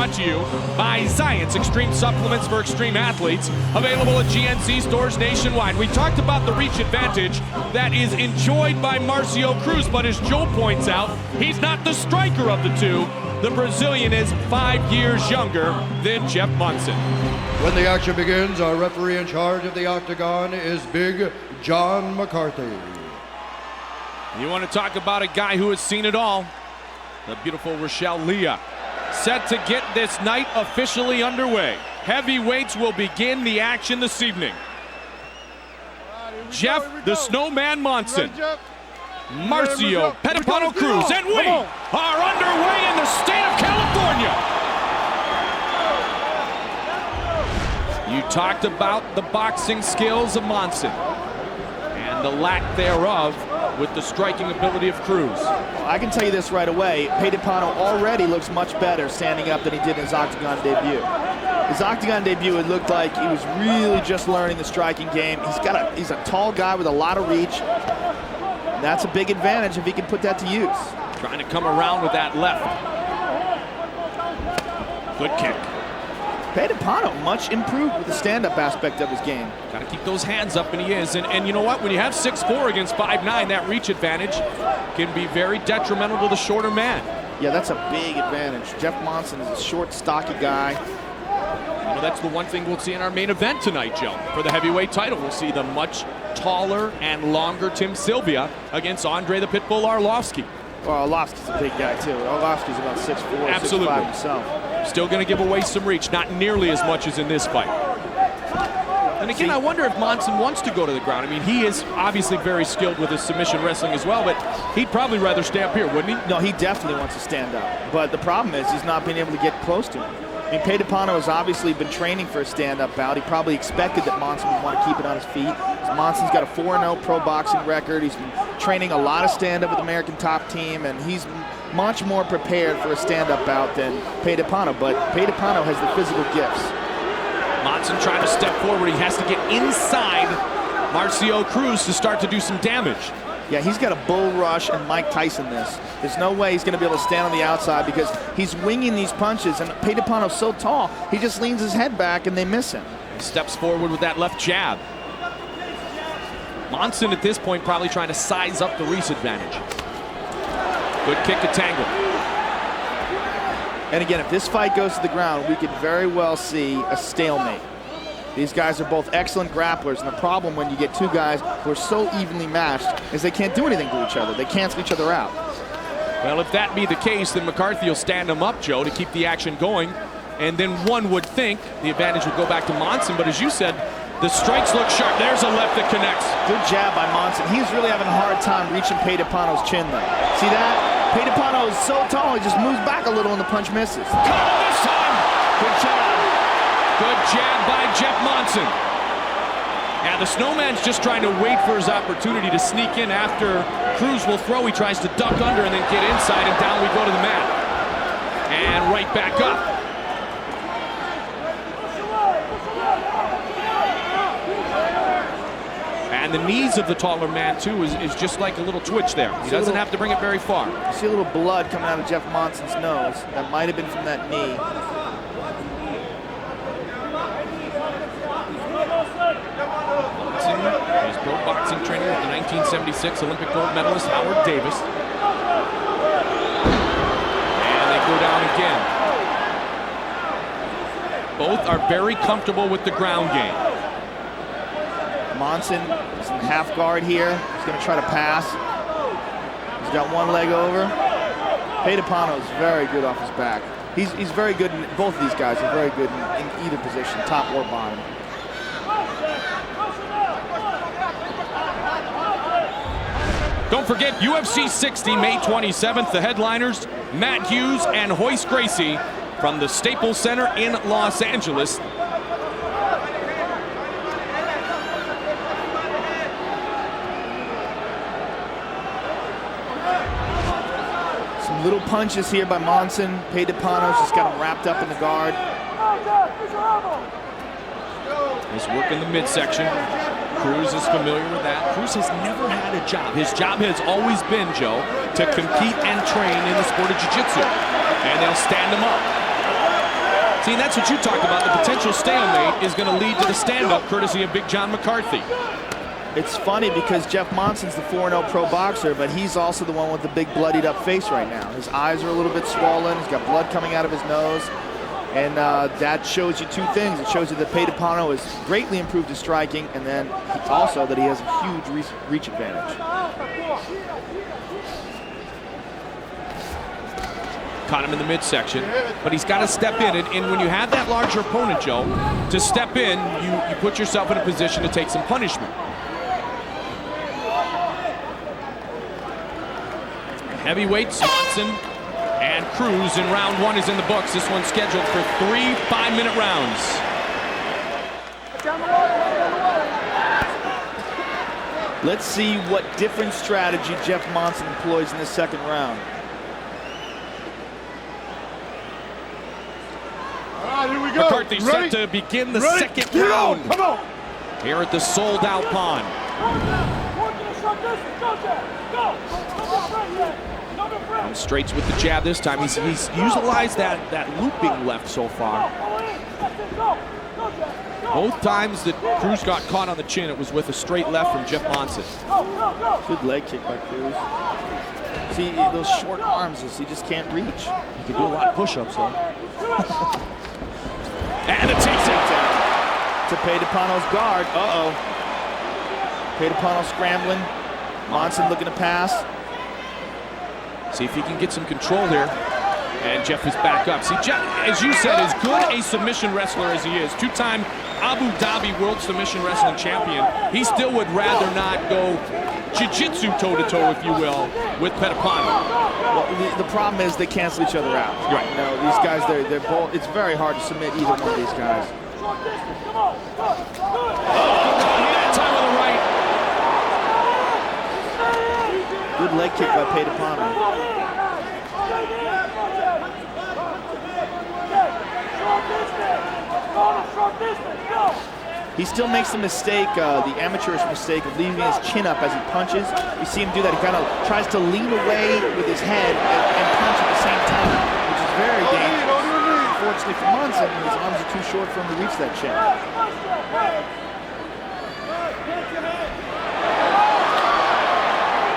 Brought to you by Science Extreme Supplements for Extreme Athletes, available at GNC stores nationwide. We talked about the reach advantage that is enjoyed by Marcio Cruz, but as Joe points out, he's not the striker of the two. The Brazilian is 5 years younger than Jeff Monson. When the action begins, our referee in charge of the octagon is Big John McCarthy. You want to talk about a guy who has seen it all, the beautiful Rochelle Leah. Set to get this night officially underway. Heavyweights will begin the action this evening. Jeff the Snowman Monson, Marcio Petipano Cruz, and we are underway in the state of California. You talked about the boxing skills of Monson and the lack thereof with the striking ability of Cruz. I can tell you this right away, Petipano already looks much better standing up than he did in his octagon debut. His octagon debut, it looked like he was really just learning the striking game. He's a tall guy with a lot of reach. And that's a big advantage if he can put that to use. Trying to come around with that left. Good kick. Petipano much improved with the stand-up aspect of his game. Got to keep those hands up, and he is. And you know what? When you have 6'4" against 5'9", that reach advantage can be very detrimental to the shorter man. Yeah, that's a big advantage. Jeff Monson is a short, stocky guy. You know, that's the one thing we'll see in our main event tonight, Joe. For the heavyweight title, we'll see the much taller and longer Tim Sylvia against Andre the Pitbull Arlovsky. Well, Arlovsky's a big guy, too. Arlovsky's about 6'4", 6'5" himself. Still going to give away some reach, not nearly as much as in this fight. And again, I wonder if Monson wants to go to the ground. I mean, he is obviously very skilled with his submission wrestling as well, but he'd probably rather stay up here, wouldn't he? No, he definitely wants to stand up. But the problem is he's not being able to get close to him. I mean, Petipano has obviously been training for a stand-up bout. He probably expected that Monson would want to keep it on his feet. Monson's got a 4-0 pro boxing record. He's been training a lot of stand-up with the American Top Team, and he's much more prepared for a stand-up bout than Petipano, but Petipano has the physical gifts. Monson trying to step forward. He has to get inside Marcio Cruz to start to do some damage. Yeah, he's got a bull rush and Mike Tyson this. There's no way he's going to be able to stand on the outside because he's winging these punches, and Petipano's so tall, he just leans his head back and they miss him. He steps forward with that left jab. Monson at this point probably trying to size up the reach advantage. Good kick to tangle. And again, if this fight goes to the ground, we could very well see a stalemate. These guys are both excellent grapplers, and the problem when you get two guys who are so evenly matched is they can't do anything to each other. They cancel each other out. Well, if that be the case, then McCarthy will stand him up, Joe, to keep the action going. And then one would think the advantage would go back to Monson, but as you said, the strikes look sharp. There's a left that connects. Good jab by Monson. He's really having a hard time reaching Petipano's chin, though. See that? Petipano is so tall, he just moves back a little and the punch misses. Caught this time! Good jab. Good jab by Jeff Monson. Yeah, the Snowman's just trying to wait for his opportunity to sneak in after Cruz will throw. He tries to duck under and then get inside, and down we go to the mat. And right back up. And the knees of the taller man, too, is just like a little twitch there. He doesn't have to bring it very far. You see a little blood coming out of Jeff Monson's nose. That might have been from that knee. Monson is pro boxing trainer with the 1976 Olympic gold medalist Howard Davis. And they go down again. Both are very comfortable with the ground game. Monson is in half guard here. He's going to try to pass. He's got one leg over. Petipano is very good off his back. He's very good in both of these guys are very good in either position, top or bottom. Don't forget UFC 60, May 27th. The headliners, Matt Hughes and Royce Gracie from the Staples Center in Los Angeles. Little punches here by Monson. Petipano's just got him wrapped up in the guard. Nice work in the midsection. Cruz is familiar with that. Cruz has never had a job. His job has always been, Joe, to compete and train in the sport of jiu-jitsu. And they'll stand him up. See, and that's what you talked about. The potential stalemate is going to lead to the stand-up courtesy of Big John McCarthy. It's funny because Jeff Monson's the 4-0 pro boxer, but he's also the one with the big bloodied up face right now. His eyes are a little bit swollen. He's got blood coming out of his nose. And that shows you two things. It shows you that Pedapano has greatly improved his striking, and then also that he has a huge reach advantage. Caught him in the midsection, but he's got to step in. And when you have that larger opponent, Joe, to step in, you put yourself in a position to take some punishment. Heavyweights, Monson and Cruz in round 1 is in the books. This one's scheduled for 3 5-minute rounds. Let's see what different strategy Jeff Monson employs in the second round. All right, here we go. McCarthy set to begin the second round. Come on. Here at the sold-out pond. Comes straight with the jab this time. He's utilized that looping left so far. Both times that Cruz got caught on the chin, it was with a straight left from Jeff Monson. Good leg kick by Cruz. See, those short arms, he just can't reach. He can do a lot of push-ups, though. And a takedown. To Pedapano's guard. Uh-oh. Pedapano scrambling. Monson looking to pass. See if he can get some control here. And Jeff is back up. See, Jeff, as you said, as good a submission wrestler as he is, 2-time Abu Dhabi World Submission Wrestling Champion, he still would rather not go jiu-jitsu toe-to-toe, if you will, with Pedapano. Well, the problem is they cancel each other out. Right. You know, these guys, they're both, it's very hard to submit either one of these guys. That time with the right. Good leg kick by Pedapano. He still makes the mistake, the amateurish mistake of leaving his chin up as he punches. You see him do that. He kind of tries to lean away with his head and punch at the same time, which is very dangerous. Unfortunately for Monson, his arms are too short for him to reach that chin.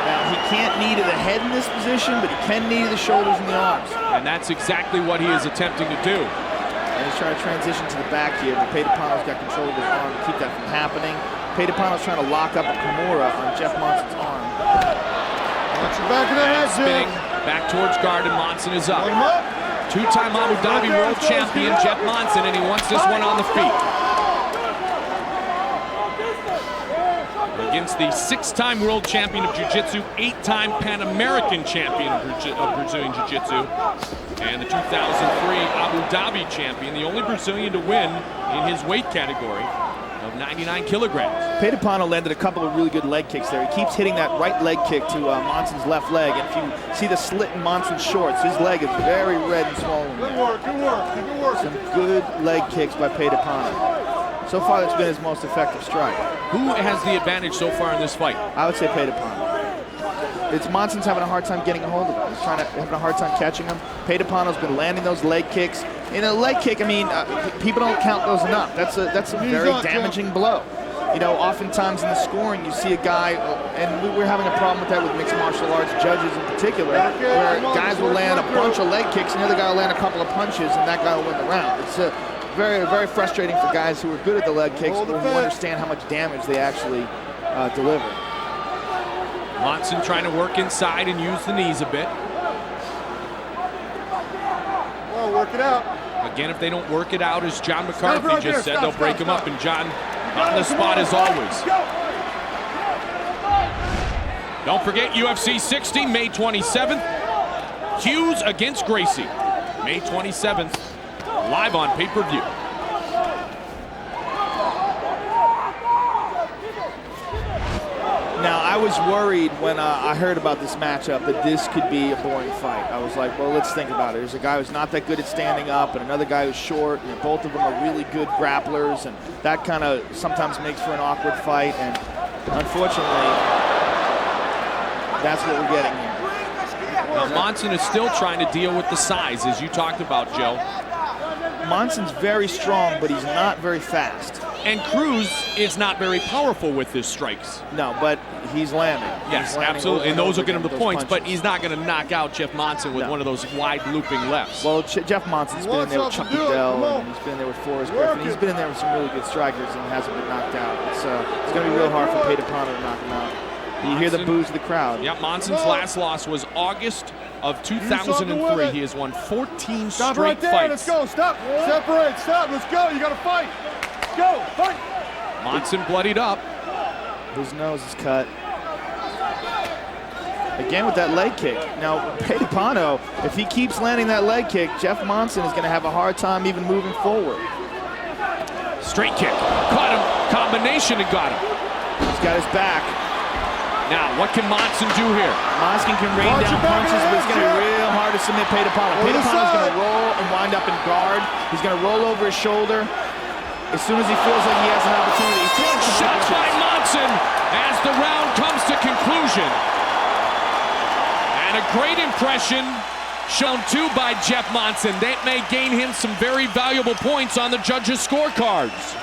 Now, he can't knee to the head in this position, but he can knee to the shoulders and the arms. And that's exactly what he is attempting to do. And he's trying to transition to the back here, but Pedapano's got control of his arm to keep that from happening. Pedapano's trying to lock up a Kimura on Jeff Monson's arm. Watch the back of the head, Spinning back towards guard, and Monson is up. 2-time Abu Dhabi World Champion Jeff Monson, and he wants this one on the feet. Against the 6-time World Champion of Jiu-Jitsu, 8-time Pan American Champion of Brazilian Jiu-Jitsu, and the 2003 Abu Dhabi Champion, the only Brazilian to win in his weight category of 99 kilograms. Pedapano landed a couple of really good leg kicks there. He keeps hitting that right leg kick to Monson's left leg, and if you see the slit in Monson's shorts, his leg is very red and swollen. Good work, good work, good work. Some good leg kicks by Pedapano. So far, that's been his most effective strike. Who has the advantage so far in this fight? I would say Pedapano. It's Monson's having a hard time getting a hold of him. He's having a hard time catching him. Pedapano's been landing those leg kicks. In a leg kick, I mean, people don't count those enough. That's a very damaging blow. You know, oftentimes in the scoring, you see a guy, and we're having a problem with that with mixed martial arts judges in particular, where guys will land a bunch of leg kicks, and the other guy will land a couple of punches, and that guy will win the round. It's very, very frustrating for guys who are good at the leg kicks, but who understand how much damage they actually deliver. Monson trying to work inside and use the knees a bit. Well, work it out. Again, if they don't work it out, as John McCarthy just said, they'll break him up, and John on the spot as always. Don't forget UFC 60, May 27th. Hughes against Gracie, May 27th, live on pay-per-view. Now, I was worried when I heard about this matchup that this could be a boring fight. I was like, well, let's think about it. There's a guy who's not that good at standing up and another guy who's short, and both of them are really good grapplers, and that kind of sometimes makes for an awkward fight, and unfortunately, that's what we're getting here. Well, Monson is still trying to deal with the size, as you talked about, Joe. Monson's very strong, but he's not very fast. And Cruz is not very powerful with his strikes. No, but he's landing. Yes, He's landing absolutely. And those will get him the those points, punches. but he's not going to knock out Jeff Monson with one of those wide looping lefts. Well, Jeff Monson's been in there with Chucky Dell, and he's been in there with Forrest Griffin. He's been in there with some really good strikers and hasn't been knocked out. It's going to be real hard for Pedapano to knock him out. You hear the boos of the crowd. Yep, Monson's last loss was August of 2003. He has won 14 Stop straight right there. fights. Let's go. Stop. Separate. Stop. Let's go. You got to fight. Go. Fight. Monson bloodied up. His nose is cut. Again with that leg kick. Now, Pedapano, if he keeps landing that leg kick, Jeff Monson is going to have a hard time even moving forward. Straight kick. Caught him. Combination and got him. He's got his back. Now, what can Monson do here? Monson can rain Watch down your back punches, of the but it's going to be real hard to submit Pedapano. Over the Pedapano's going side. to roll and wind up in guard. He's going to roll over his shoulder. As soon as he feels like he has an opportunity, he's taking some Shots by punches. Monson as the round comes to conclusion. And a great impression shown too by Jeff Monson. That may gain him some very valuable points on the judges' scorecards.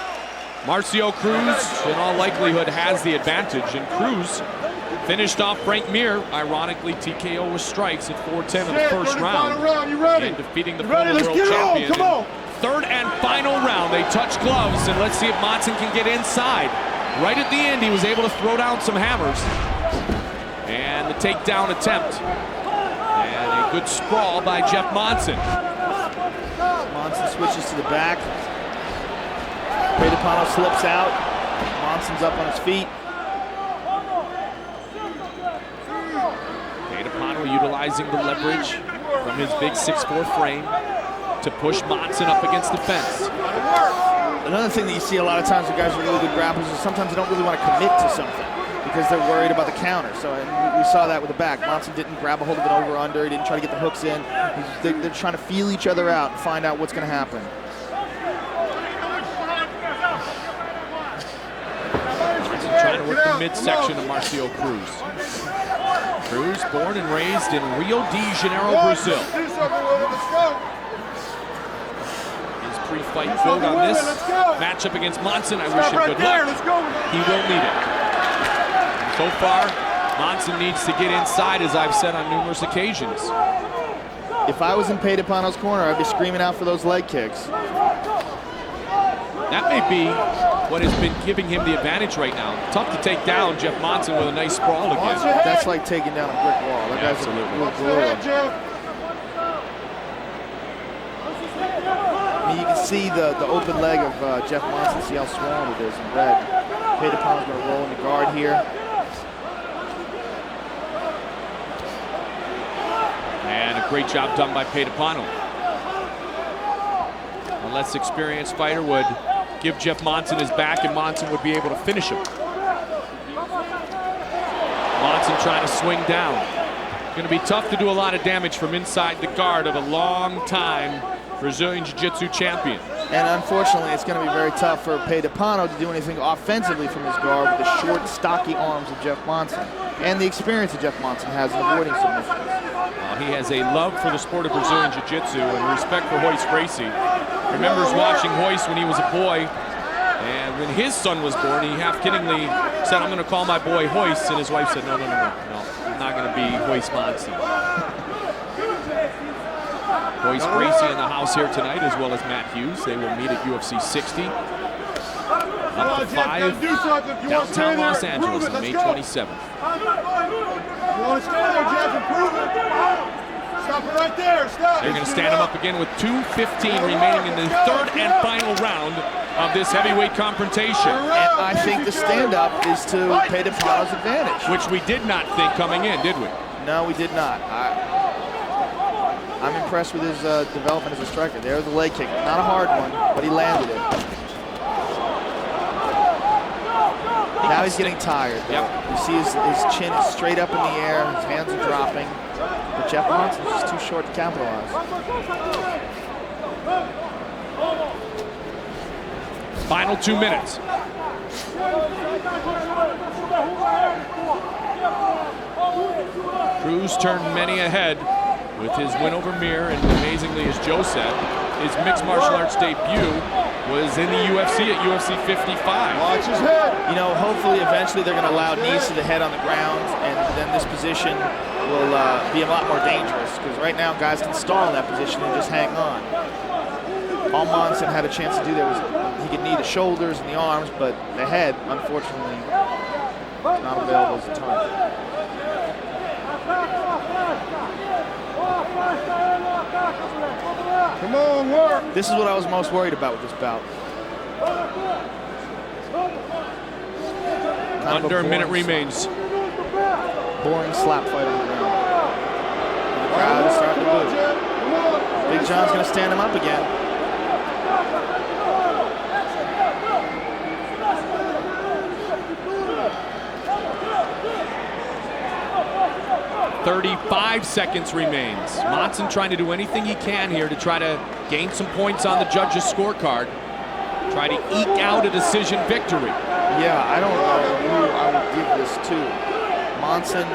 Marcio Cruz, in all likelihood, has the advantage, and Cruz finished off Frank Mir, ironically TKO with strikes at 4:10 in the first round, You ready? and defeating the You ready? former Let's world get it on. champion. Come on. Third and final round, they touch gloves, and let's see if Monson can get inside. Right at the end, he was able to throw down some hammers. And the takedown attempt. And a good sprawl by Jeff Monson. Monson switches to the back. Pedapano slips out. Monson's up on his feet. Pedapano utilizing the leverage from his big 6'4" frame to push Monson up against the fence. Another thing that you see a lot of times with guys with really good grapplers is sometimes they don't really want to commit to something because they're worried about the counter. So we saw that with the back. Monson didn't grab a hold of an over-under. He didn't try to get the hooks in. They're trying to feel each other out and find out what's going to happen. Trying to work the midsection of Marcio Cruz. Cruz, born and raised in Rio de Janeiro, Brazil. Do something with it. Let's go. His pre-fight quote on this matchup against Monson, I wish Stop him right good there. luck. Let's go. He will need it. And so far, Monson needs to get inside, as I've said on numerous occasions. If I was in Pedapano's corner, I'd be screaming out for those leg kicks. That may be what has been giving him the advantage right now. Tough to take down Jeff Monson with a nice sprawl again. That's like taking down a brick wall. That guy's a real gorilla. I mean, you can see the open leg of Jeff Monson. See how swollen it is in red. Pedapano's going to roll in the guard here. And a great job done by Pedapano. A less experienced fighter would give Jeff Monson his back, and Monson would be able to finish him. Monson trying to swing down. Going to be tough to do a lot of damage from inside the guard of a long-time Brazilian Jiu-Jitsu champion. And unfortunately, it's going to be very tough for Pedapano to do anything offensively from his guard with the short, stocky arms of Jeff Monson and the experience that Jeff Monson has in avoiding submissions. He has a love for the sport of Brazilian Jiu-Jitsu and respect for Royce Gracie. Remembers watching Royce when he was a boy, and when his son was born, he half-kiddingly said, "I'm going to call my boy Royce," and his wife said, no, I'm not going to be Royce Monson. Royce Gracie in the house here tonight, as well as Matt Hughes. They will meet at UFC 60. Up to 5, downtown Los Angeles on May 27th. You want to stay there, Jeff, and prove it. Stop it right there. Stop. They're going to stand him up again with 2:15 remaining in the third and final round of this heavyweight confrontation. And I think the stand-up is to Pedapano's advantage. Which we did not think coming in, did we? No, we did not. I'm impressed with his development as a striker. There's a leg kick. Not a hard one, but he landed it. Now he's getting tired. Yep. You see his chin is straight up in the air. His hands are dropping. But Jeff Monson's just too short to capitalize. Final 2 minutes. Cruz turned many ahead with his win over Mir, and amazingly, as Joe said, his mixed martial arts debut was in the UFC at UFC 55. Watch his head. You know, hopefully eventually they're going to allow knees to the head on the ground, and then this position will be a lot more dangerous, because right now guys can stall in that position and just hang on. All Monson had a chance to do there was he could knee the shoulders and the arms, but the head, unfortunately, is not available as a target. Come on, work. This is what I was most worried about with this bout. Kind of Under a minute boring remains. Boring slap fight on the ground. And the crowd is starting to boo. Big John's going to stand him up again. 35 seconds remains. Monson trying to do anything he can here to try to gain some points on the judges' scorecard. Try to eke out a decision victory. Yeah, I don't know who I would give this to. Monson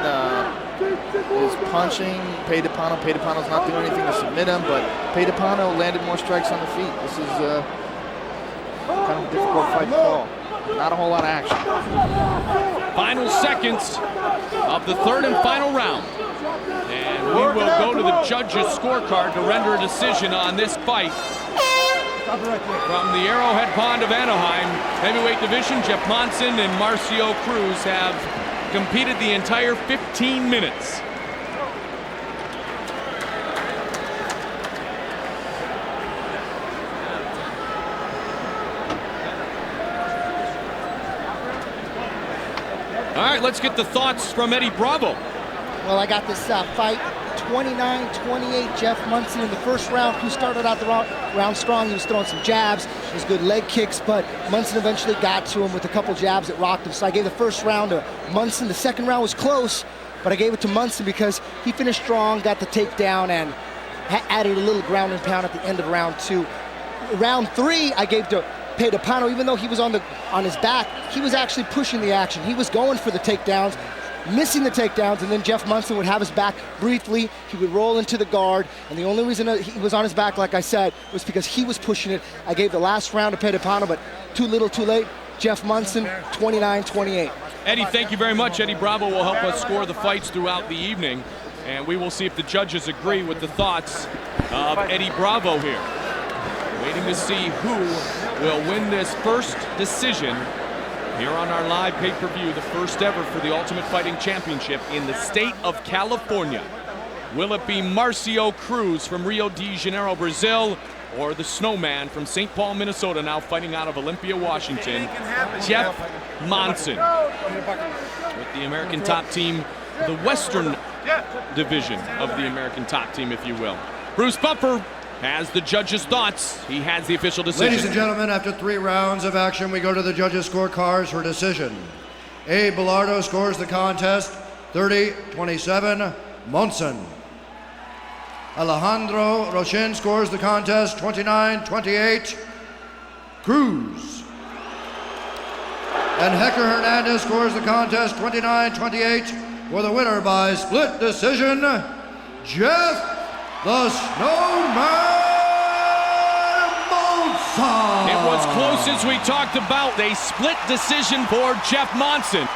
is punching Pedapano. Pedapano's not doing anything to submit him, but Pedapano landed more strikes on the feet. This is kind of a difficult fight to call. Not a whole lot of action. Final seconds of the third and final round. And we will go to the judges' scorecard to render a decision on this fight. From the Arrowhead Pond of Anaheim, heavyweight division, Jeff Monson and Marcio Cruz have competed the entire 15 minutes. All right, let's get the thoughts from Eddie Bravo. Well, I got this fight 29-28, Jeff Monson in the first round. Cruz started out the round strong. He was throwing some jabs. It was good leg kicks, but Monson eventually got to him with a couple jabs that rocked him. So I gave the first round to Monson. The second round was close, but I gave it to Monson because he finished strong, got the takedown, and added a little ground and pound at the end of round two. Round three, I gave to Pedapano. Even though he was on his back, he was actually pushing the action. He was going for the takedowns, missing the takedowns, and then Jeff Monson would have his back briefly. He would roll into the guard, and the only reason that he was on his back, like I said, was because he was pushing it. I gave the last round to Pedapano, but too little, too late. Jeff Monson, 29-28. Eddie, thank you very much. Eddie Bravo will help us score the fights throughout the evening, and we will see if the judges agree with the thoughts of Eddie Bravo here. Waiting to see who will win this first decision here on our live pay-per-view, the first ever for the Ultimate Fighting Championship in the state of California. Will it be Marcio Cruz from Rio de Janeiro, Brazil, or the Snowman from St. Paul, Minnesota, now fighting out of Olympia, Washington, Jeff Monson, with the American top team, the Western division of the American top team, if you will. Bruce Buffer has the judges' thoughts. He has the official decision. Ladies and gentlemen, after 3 rounds of action, we go to the judges' scorecards for decision. A. Bilardo scores the contest 30-27, Monson. Alejandro Rochin scores the contest 29-28, Cruz. And Hector Hernandez scores the contest 29-28 for the winner by split decision, Jeff the Snowman Monson. It was close as we talked about. A split decision for Jeff Monson.